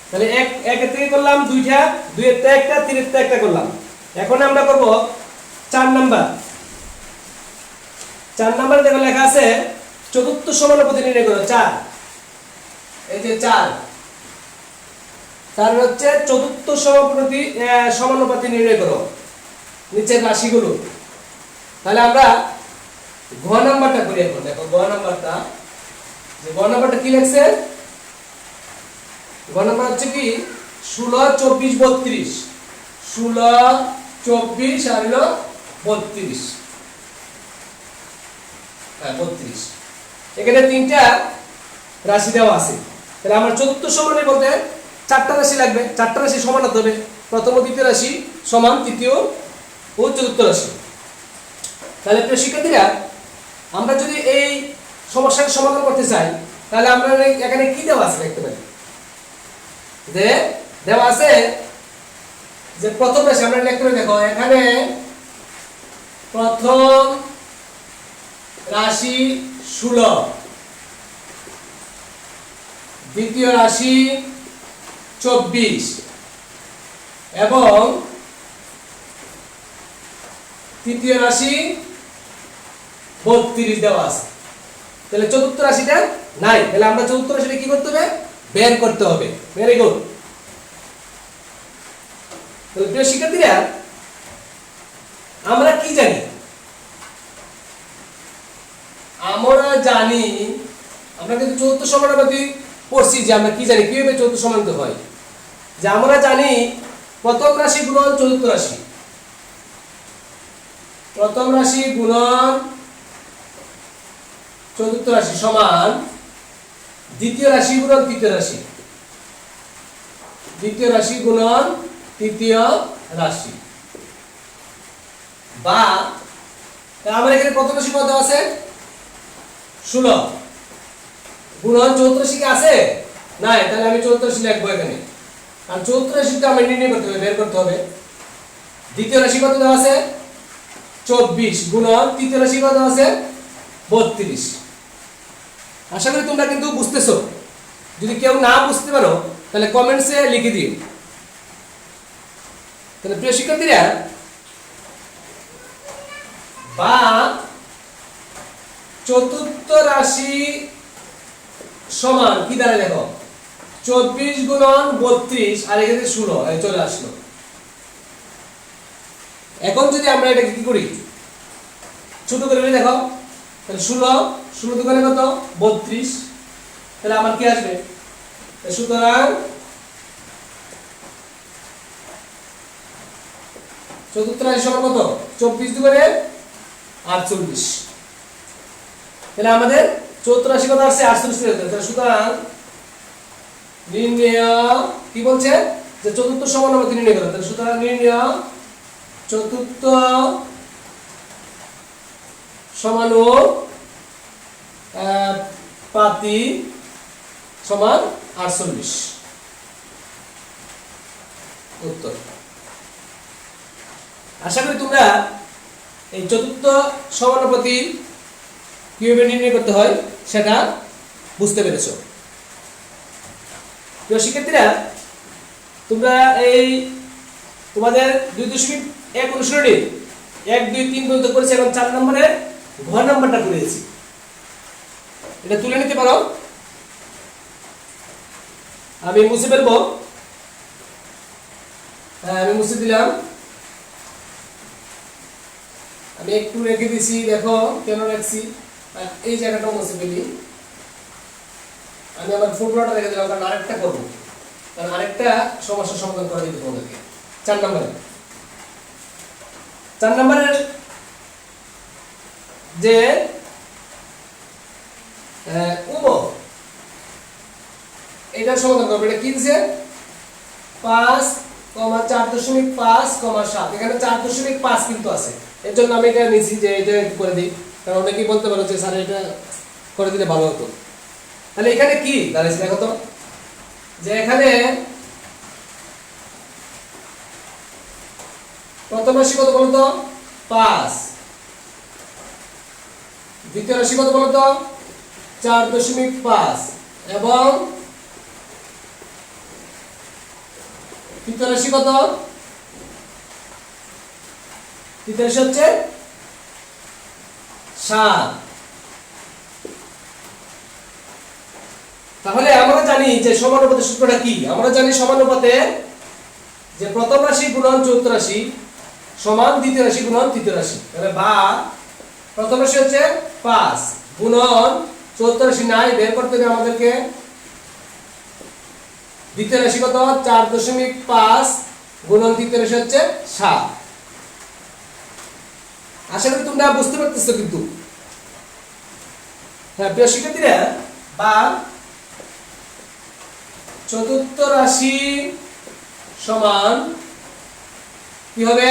তাহলে 1 থেকে করলাম 2টা, 2 এর থেকে একটা, 3 এর থেকে একটা করলাম। এখন আমরা করব 4 নাম্বার। 4 নাম্বারে দেখো লেখা আছে চতুর্থ সমানুপাতি নির্ণয় করো। 4, এই যে 4 হচ্ছে চতুর্থ সমানুপাতি নির্ণয় করো নিচের রাশিগুলো। তাহলে আমরা ঘ নাম্বারটা করি এখন। দেখো ঘ নাম্বারটা, যে ঘ নাম্বারটা কি লেখছে, ঘ নাম্বার হচ্ছে কি 16, 24, 32, 16, 24 আর হলো 32, হ্যাঁ 32। এখানে 3টা রাশি দেওয়া আছে। তাহলে আমার চতুর্থ সমানে বলতে 4টা রাশি লাগবে, 4টা রাশি সমান হতে হবে। প্রথম ও দ্বিতীয় রাশি সমান তৃতীয় ও চতুর্থ রাশি। তাহলে প্রিয় শিক্ষার্থীরা, আমরা যদি এই সমস্যার সমাধান করতে চাই তাহলে আমরা এখানে কি দেওয়া আছে দেখতে পারি, যে দেওয়া আছে যে প্রথম রাশি আমরা লিখতে পারি। দেখো এখানে প্রথম রাশি 16, দ্বিতীয় রাশি 24 এবং তৃতীয় রাশি 32 দেওয়া আছে। তাহলে চতুর্থ রাশিটা নাই, তাহলে আমরা চতুর্থ রাশিটা কি করতে হবে, বের করতে হবে। Very good. তাহলে প্রিয় শিক্ষার্থীরা, আমরা কি জানি, আমরা কিন্তু চতুর্থ সমানুপাতি পড়ছি, যে আমরা কি জানি কিভাবে চতুর্থ সমানুপাতি হয়। যে আমরা জানি প্রথম রাশি গুণন চতুর্থ রাশি, প্রথম রাশি গুণন চতুর্থ রাশি সমান দ্বিতীয় রাশি গুণন তৃতীয় রাশি, দ্বিতীয় রাশি গুণন তৃতীয় রাশি। বা আমার এখানে কত রাশি কত আছে, 16 গুণন চতুর্থ রাশি কি আছে, নাই, তাহলে আমি চতুর্থ রাশি লিখবো এখানে। আর চতুর্থ রাশিটা আমি নির্ণয় করতে হবে, বের করতে হবে। দ্বিতীয় রাশি কত দেওয়া আছে 24 গুণন তৃতীয় রাশি কত আছে 32। আশা করি তোমরা কিন্তু বুঝতেছো। যদি কেউ না বুঝতে পারো তাহলে কমেন্টসে লিখে দিও। তাহলে প্রিয় শিক্ষার্থীরা, বা চতুর্থ রাশি সমান কি দাঁড়ায়, দেখো 24 গুণন 32 আর এখানে 16 এই চলে আসলো। এখন যদি আমরা এটাকে কি করি, ছোট করে দেখো, তাহলে 16 দুগুণে কত 32, তাহলে আমার কি আসবে, সুতরাং চতুর্থ রাশি সমান কত 24 দুগুণে 48, তাহলে আমাদের চতুর্থ রাশি কত আসছে 48। তাহলে সুতরাং নির্ণয় কি বলছে যে চতুর্থ সমানুপাতি নির্ণয় করো, তাহলে সুতরাং নির্ণয় চতুর্থ সমানুপাতি সমান 48 উত্তর। আশা করি তোমরা এই চতুর্থ সমানুপাতি কিভাবে নির্ণয় করতে হয় সেটা বুঝতে পেরেছো। প্রিয় শিক্ষার্থীরা, তোমরা এই তোমাদের 2.1 অনুশীলনী 1 2 3 পর্যন্ত করেছি, এবং 4 নম্বরে ঘ নাম্বারটা করেছি, এটা তুলে নিতে পারো। আমি মুছে ফেলবো, হ্যাঁ আমি মুছে দিলাম, আমি একটু রেখে দিছি, দেখো কেন রাখছি, এই জায়গাটা মুছে ফেলি। আমি আমার ফর্মুলাটা রেখে দিলাম, কারণ আরেকটা করবো, কারণ আরেকটা সমস্যার সমাধান করে দিতে তোমাদেরকে। 4 নম্বরের যে এটার সমাধান করবো। এটা কি দিছে 5, 4.5, 7, এখানে 4.5 কিন্তু আছে, এর জন্য আমি এটা নিছি যে এটা করে দিই, কারণ অনেকেই বলতে পারো যে স্যার এটা করে দিলে ভালো হতো। তাহলে এখানে কি দাঁড়াইছে দেখো তো, যে এখানে প্রথম রাশি কত বলতো 5, দ্বিতীয় রাশি কত বলতো 4.5, এবং তৃতীয় রাশি কত, তৃতীয় রাশি হচ্ছে 7। তাহলে আমরা জানি যে সমানুপাতের সূত্রটা কি, আমরা জানি সমানুপাতে যে প্রথম রাশি গুণন চতুর্থ রাশি সমান দ্বিতীয় রাশি গুণন তৃতীয় রাশি, তাহলে বা প্রথম রাশি হচ্ছে 5 গুণন চতুর্থ রাশি নাই, বের করতে হবে আমাদেরকে দ্বিতীয় রাশি কত 4.5 গুণন তৃতীয় রাশি হচ্ছে 7। আশা করি তোমরা বুঝতে পারতেছো কিন্তু। হ্যাঁ প্রিয় শিক্ষার্থীরা, বা চতুর্থ রাশি সমান কি হবে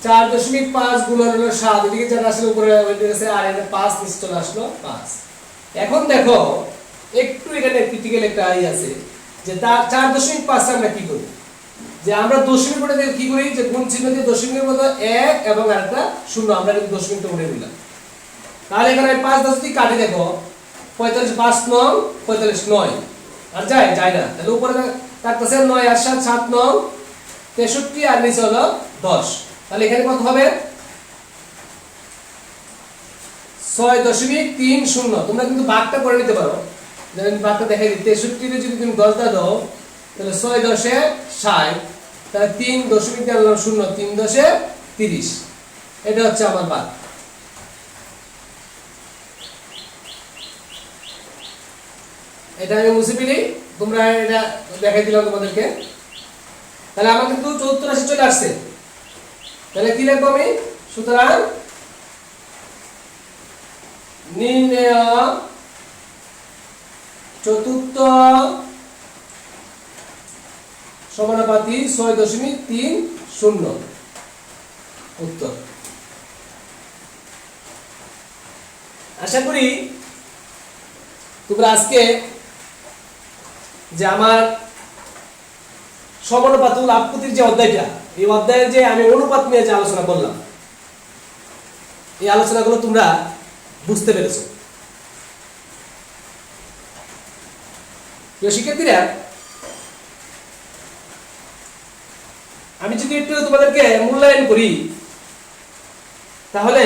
4.5 গুণন হলো 7, এদিকে যেটা আসলে উপরে ওইটা আছে, আর এটা 5 নিচে চলে আসলো 5। এখন দেখো একটু এখানে ক্রিটিক্যাল একটা আই আছে, যে তার 4.5 আমরা কি করি, যে আমরা দশমিক করে দিয়ে কি করি, যে গুণ চিহ্ন দিয়ে দশমিকের মতো 1 এবং আরেকটা 0, আমরা কিন্তু দশমিকটা উঠে নিলাম। তাহলে এখানে 5 10 দিয়ে কাটি, দেখো 45 5 9 45 9, আর যায় না, তাহলে উপরে থাকতেছে 9 আর 7 7 9 63, আর নিচে হলো 10। তাহলে এখানে কত হবে 6.30। তোমরা কিন্তু ভাগটা করে নিতে পারো, যেমন ভাগটা দেখাই দিই, 63 তে যদি তুমি 10 দাও তাহলে 6 10 এ 60, তাহলে 3.0 3 10 এ 30, এটা হচ্ছে আমার ভাগ। এটা আমি মুছে ফেলি, তোমরা এটা দেখাই দিলাম তোমাদেরকে। তাহলে আমার কিন্তু চতুর্থ রাশি চলে আসছে, তাহলে কি লিখবো আমি, সুতরাং নির্ণয় চতুর্থ সমানুপাতি 6.30 উত্তর। আশা করি তোমরা আজকে যে আমার সমানুপাত ও লাভপতির যে অধ্যায়টা, এই অধ্যায়ের যে আমি অনুপাত নিয়ে যে আলোচনা করলাম, এই আলোচনাগুলো তোমরা বুঝতে পেরেছো। প্রিয় শিক্ষার্থীরা, আমি যদি একটু তোমাদেরকে মূল্যায়ন করি, তাহলে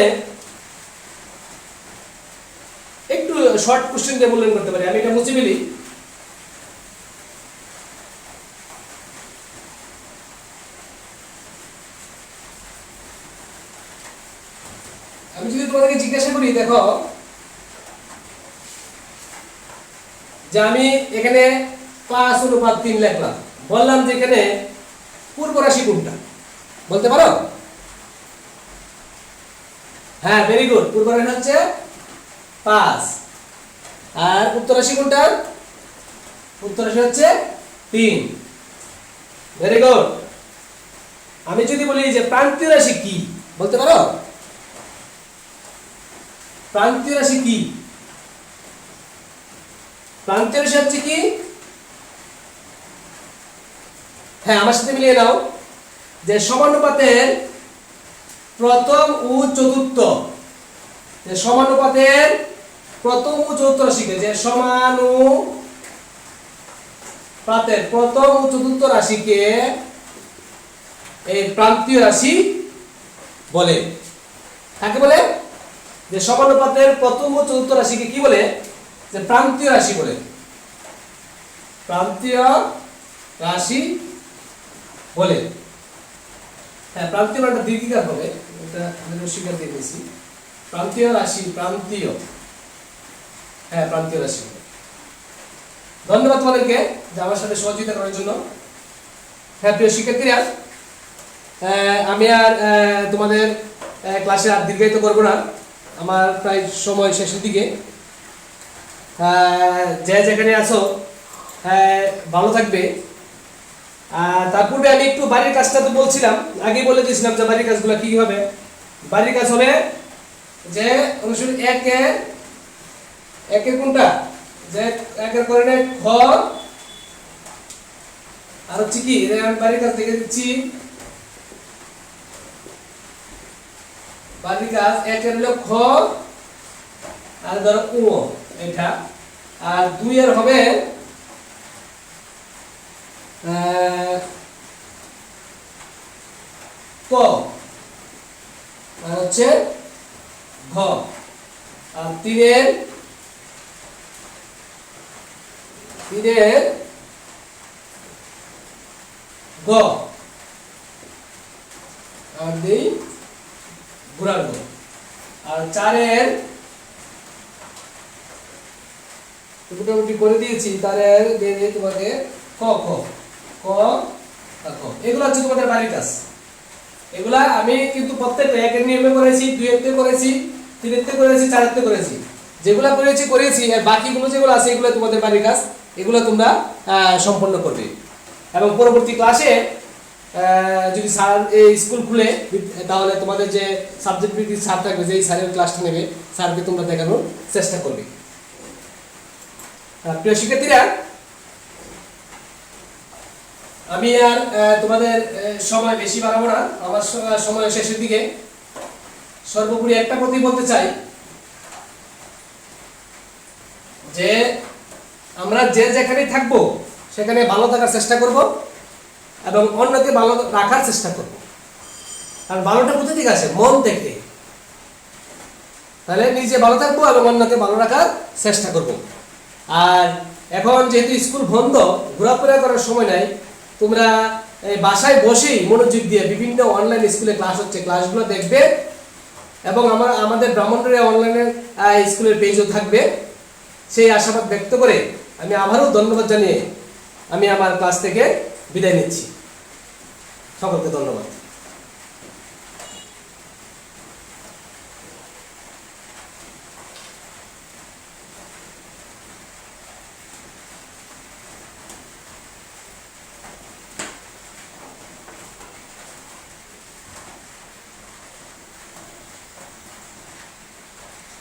একটু শর্ট কোশ্চেন দিয়ে মূল্যায়ন করতে পারি। আমি এটা মুছে ফেলি, আমি যদি তোমাদেরকে জিজ্ঞাসা করি, দেখো যে আমি এখানে 5:3 লিখলাম, বললাম যে এখানে পূর্ব রাশি কোনটা, বলতে পারো? হ্যাঁ, ভেরি গুড। পূর্ব রাশি হচ্ছে 5, আর উত্তর রাশি কোনটা? উত্তর রাশি হচ্ছে 3। Very good. আমি যদি বলি যে প্রান্তীয় রাশি কি, বলতে পারো? প্রান্তীয় রাশি কি? প্রান্তীয় রাশি হচ্ছে কি? হ্যাঁ, আমার সাথে মিলিয়ে নাও যে সমানুপাতের প্রথম ও চতুর্থ, যে সমানুপাতের প্রথম ও চতুর্থ রাশিকে, যে সমানুপাতের প্রথম ও চতুর্থ রাশিকে এই প্রান্তীয় রাশি বলে। কাকে বলে? যে সমানুপাতের প্রথম ও চতুর্থ রাশিকে কি বলে? যে প্রান্তীয় রাশি বলে। প্রান্তীয় রাশি বলে। হ্যাঁ, প্রান্তীয় একটা দীর্ঘিকার হবে, এটা আমি স্বীকার দিয়ে দিয়েছি। প্রান্তীয় রাশি, প্রান্তীয়, হ্যাঁ প্রান্তীয় রাশি। ধন্যবাদ তোমাদেরকে যে আমার সাথে সহযোগিতা করার জন্য। হ্যাঁ প্রিয় শিক্ষার্থীরা, আমি আর তোমাদের ক্লাসে আর দীর্ঘায়িত করবো না, আমার প্রায় সময় শেষের দিকে। যে যেখানে আছো ভালো থাকবে। তার পূর্বে আমি একটু বাড়ির কাজটা তো বলছিলাম, আগে বলে দিয়েছিলাম যে বাড়ির কাজগুলো কি হবে। বাড়ির কাজ হবে যে অনুশীলন একের কোনটা, যে একের করে নেয় খ, আর হচ্ছে কি আমি বাড়ির কাজ দেখে দিচ্ছি। বাড়ির কাজ একের হলো খ, আর ধরো উ এটা, আর 2 এর হবে ক, আর হচ্ছে ঘ, আর 3 এর গ, আর দেই ঘোড়ার গ, আর 4 এর মোটামুটি করে দিয়েছি। তারে দিয়ে তোমাকে ক খ ক খ, এগুলো হচ্ছে তোমাদের বাড়ির কাজ। এগুলা আমি কিন্তু প্রত্যেকটা একের নিয়মে করেছি, 2 এর তে করেছি, 3 এর তে করেছি, 4 এর তে করেছি। যেগুলা করেছি আর বাকিগুলো যেগুলো আছে এগুলো তোমাদের বাড়ির কাজ, এগুলো তোমরা সম্পন্ন করবে। এবং পরবর্তী ক্লাসে যদি স্যার এই স্কুল খুলে, তাহলে তোমাদের যে সাবজেক্ট ভিত্তিক স্যার থাকবে, যে স্যারের ক্লাসটা নেবে, স্যারকে তোমরা দেখানোর চেষ্টা করবে। প্রিয় শিক্ষার্থীরা, আমি আর তোমাদের সময় বেশি বাড়াবো না, আমার সময় শেষের দিকে। সর্বোপরি একটা কথাই বলতে চাই যে আমরা যে যেখানে থাকবো সেখানে ভালো থাকার চেষ্টা করব এবং অন্যকে ভালো রাখার চেষ্টা করব। আর ভালোটা কোথা থেকে আসে? মন থেকে। তাহলে নিজে ভালো থাকবো এবং অন্যকে ভালো রাখার চেষ্টা করব। আর এখন যেহেতু স্কুল বন্ধ, ঘোরাফেরা করার সময় নাই, তোমরা বাসায় বসেই মনোযোগ দিয়ে বিভিন্ন অনলাইন স্কুলে ক্লাস হচ্ছে, ক্লাসগুলো দেখবে এবং আমাদের ব্রাহ্মণবাড়িয়া অনলাইনের স্কুলের পেজও থাকবে। সেই আশাবাদ ব্যক্ত করে আমি আবারও ধন্যবাদ জানিয়ে আমি আমার ক্লাস থেকে বিদায় নিচ্ছি। সকলকে ধন্যবাদ।